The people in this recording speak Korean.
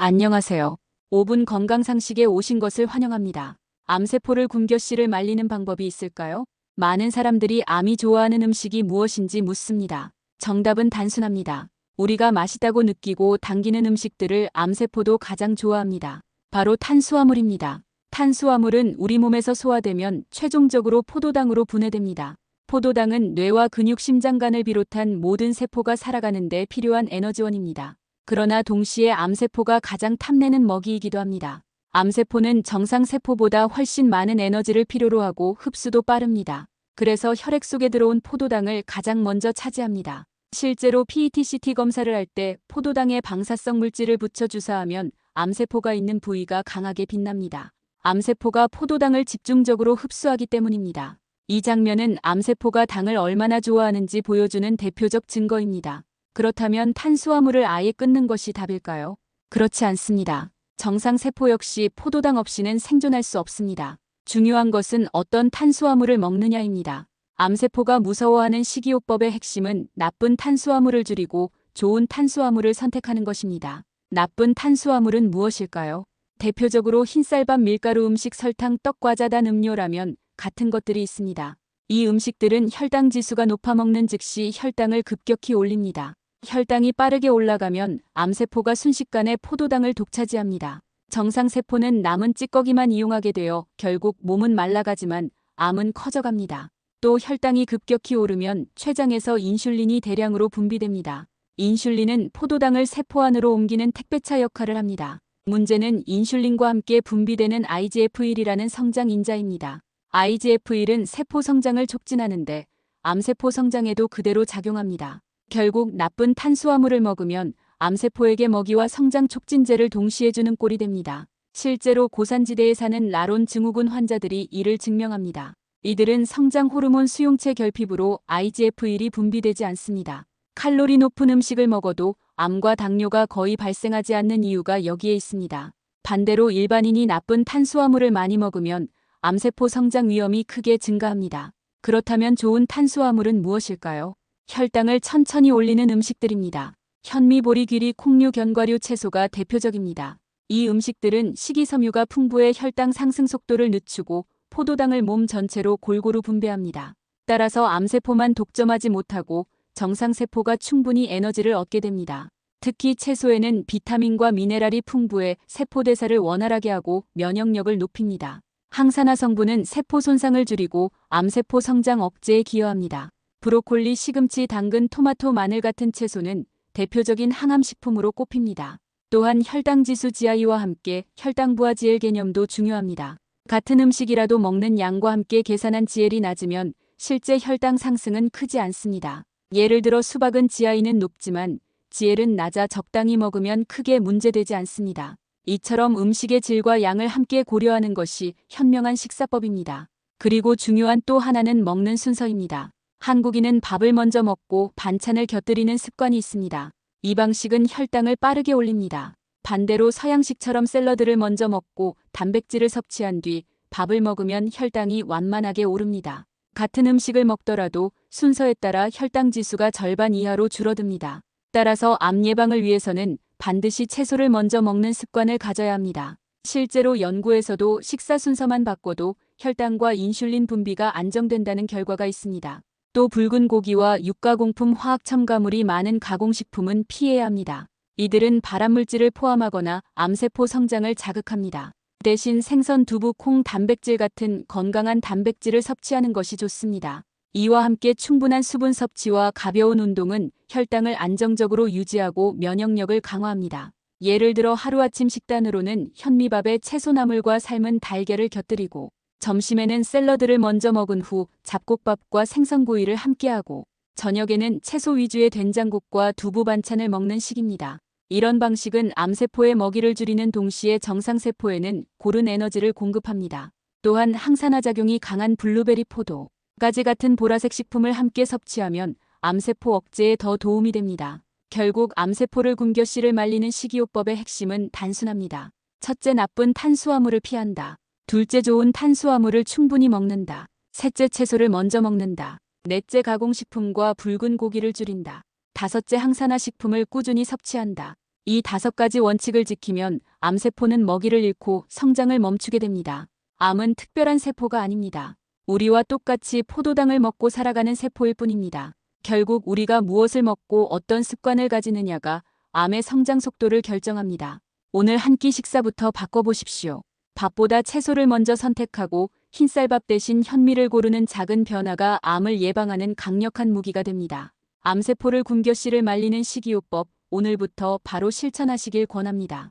안녕하세요. 5분 건강상식에 오신 것을 환영합니다. 암세포를 굶겨 씨를 말리는 방법이 있을까요? 많은 사람들이 암이 좋아하는 음식이 무엇인지 묻습니다. 정답은 단순합니다. 우리가 맛있다고 느끼고 당기는 음식들을 암세포도 가장 좋아합니다. 바로 탄수화물입니다. 탄수화물은 우리 몸에서 소화되면 최종적으로 포도당으로 분해됩니다. 포도당은 뇌와 근육, 심장, 간을 비롯한 모든 세포가 살아가는 데 필요한 에너지원입니다. 그러나 동시에 암세포가 가장 탐내는 먹이이기도 합니다. 암세포는 정상세포보다 훨씬 많은 에너지를 필요로 하고 흡수도 빠릅니다. 그래서 혈액 속에 들어온 포도당을 가장 먼저 차지합니다. 실제로 PET-CT 검사를 할 때 포도당에 방사성 물질을 붙여 주사하면 암세포가 있는 부위가 강하게 빛납니다. 암세포가 포도당을 집중적으로 흡수하기 때문입니다. 이 장면은 암세포가 당을 얼마나 좋아하는지 보여주는 대표적 증거입니다. 그렇다면 탄수화물을 아예 끊는 것이 답일까요? 그렇지 않습니다. 정상 세포 역시 포도당 없이는 생존할 수 없습니다. 중요한 것은 어떤 탄수화물을 먹느냐입니다. 암세포가 무서워하는 식이요법의 핵심은 나쁜 탄수화물을 줄이고 좋은 탄수화물을 선택하는 것입니다. 나쁜 탄수화물은 무엇일까요? 대표적으로 흰쌀밥, 밀가루 음식, 설탕, 떡, 과자, 단 음료라면 같은 것들이 있습니다. 이 음식들은 혈당 지수가 높아 먹는 즉시 혈당을 급격히 올립니다. 혈당이 빠르게 올라가면 암세포가 순식간에 포도당을 독차지합니다. 정상세포는 남은 찌꺼기만 이용하게 되어 결국 몸은 말라가지만 암은 커져갑니다. 또 혈당이 급격히 오르면 췌장에서 인슐린이 대량으로 분비됩니다. 인슐린은 포도당을 세포 안으로 옮기는 택배차 역할을 합니다. 문제는 인슐린과 함께 분비되는 IGF-1이라는 성장 인자입니다. IGF-1은 세포 성장을 촉진하는데 암세포 성장에도 그대로 작용합니다. 결국 나쁜 탄수화물을 먹으면 암세포에게 먹이와 성장 촉진제를 동시에 주는 꼴이 됩니다. 실제로 고산지대에 사는 라론 증후군 환자들이 이를 증명합니다. 이들은 성장 호르몬 수용체 결핍으로 IGF-1이 분비되지 않습니다. 칼로리 높은 음식을 먹어도 암과 당뇨가 거의 발생하지 않는 이유가 여기에 있습니다. 반대로 일반인이 나쁜 탄수화물을 많이 먹으면 암세포 성장 위험이 크게 증가합니다. 그렇다면 좋은 탄수화물은 무엇일까요? 혈당을 천천히 올리는 음식들입니다. 현미, 보리, 귀리, 콩류, 견과류, 채소가 대표적입니다. 이 음식들은 식이섬유가 풍부해 혈당 상승 속도를 늦추고 포도당을 몸 전체로 골고루 분배합니다. 따라서 암세포만 독점하지 못하고 정상세포가 충분히 에너지를 얻게 됩니다. 특히 채소에는 비타민과 미네랄이 풍부해 세포대사를 원활하게 하고 면역력을 높입니다. 항산화 성분은 세포 손상을 줄이고 암세포 성장 억제에 기여합니다. 브로콜리, 시금치, 당근, 토마토, 마늘 같은 채소는 대표적인 항암식품으로 꼽힙니다. 또한 혈당지수 GI와 함께 혈당 부하 GL 개념도 중요합니다. 같은 음식이라도 먹는 양과 함께 계산한 GL이 낮으면 실제 혈당 상승은 크지 않습니다. 예를 들어 수박은 GI는 높지만 GL은 낮아 적당히 먹으면 크게 문제되지 않습니다. 이처럼 음식의 질과 양을 함께 고려하는 것이 현명한 식사법입니다. 그리고 중요한 또 하나는 먹는 순서입니다. 한국인은 밥을 먼저 먹고 반찬을 곁들이는 습관이 있습니다. 이 방식은 혈당을 빠르게 올립니다. 반대로 서양식처럼 샐러드를 먼저 먹고 단백질을 섭취한 뒤 밥을 먹으면 혈당이 완만하게 오릅니다. 같은 음식을 먹더라도 순서에 따라 혈당 지수가 절반 이하로 줄어듭니다. 따라서 암 예방을 위해서는 반드시 채소를 먼저 먹는 습관을 가져야 합니다. 실제로 연구에서도 식사 순서만 바꿔도 혈당과 인슐린 분비가 안정된다는 결과가 있습니다. 또 붉은 고기와 육가공품, 화학 첨가물이 많은 가공식품은 피해야 합니다. 이들은 발암물질을 포함하거나 암세포 성장을 자극합니다. 대신 생선, 두부, 콩, 단백질 같은 건강한 단백질을 섭취하는 것이 좋습니다. 이와 함께 충분한 수분 섭취와 가벼운 운동은 혈당을 안정적으로 유지하고 면역력을 강화합니다. 예를 들어 하루아침 식단으로는 현미밥에 채소나물과 삶은 달걀을 곁들이고 점심에는 샐러드를 먼저 먹은 후 잡곡밥과 생선구이를 함께하고 저녁에는 채소 위주의 된장국과 두부 반찬을 먹는 식입니다. 이런 방식은 암세포의 먹이를 줄이는 동시에 정상세포에는 고른 에너지를 공급합니다. 또한 항산화 작용이 강한 블루베리, 포도, 가지 같은 보라색 식품을 함께 섭취하면 암세포 억제에 더 도움이 됩니다. 결국 암세포를 굶겨 씨를 말리는 식이요법의 핵심은 단순합니다. 첫째, 나쁜 탄수화물을 피한다. 둘째, 좋은 탄수화물을 충분히 먹는다. 셋째, 채소를 먼저 먹는다. 넷째, 가공식품과 붉은 고기를 줄인다. 다섯째, 항산화 식품을 꾸준히 섭취한다. 이 5가지 원칙을 지키면 암세포는 먹이를 잃고 성장을 멈추게 됩니다. 암은 특별한 세포가 아닙니다. 우리와 똑같이 포도당을 먹고 살아가는 세포일 뿐입니다. 결국 우리가 무엇을 먹고 어떤 습관을 가지느냐가 암의 성장 속도를 결정합니다. 오늘 한 끼 식사부터 바꿔보십시오. 밥보다 채소를 먼저 선택하고 흰쌀밥 대신 현미를 고르는 작은 변화가 암을 예방하는 강력한 무기가 됩니다. 암세포를 굶겨 씨를 말리는 식이요법, 오늘부터 바로 실천하시길 권합니다.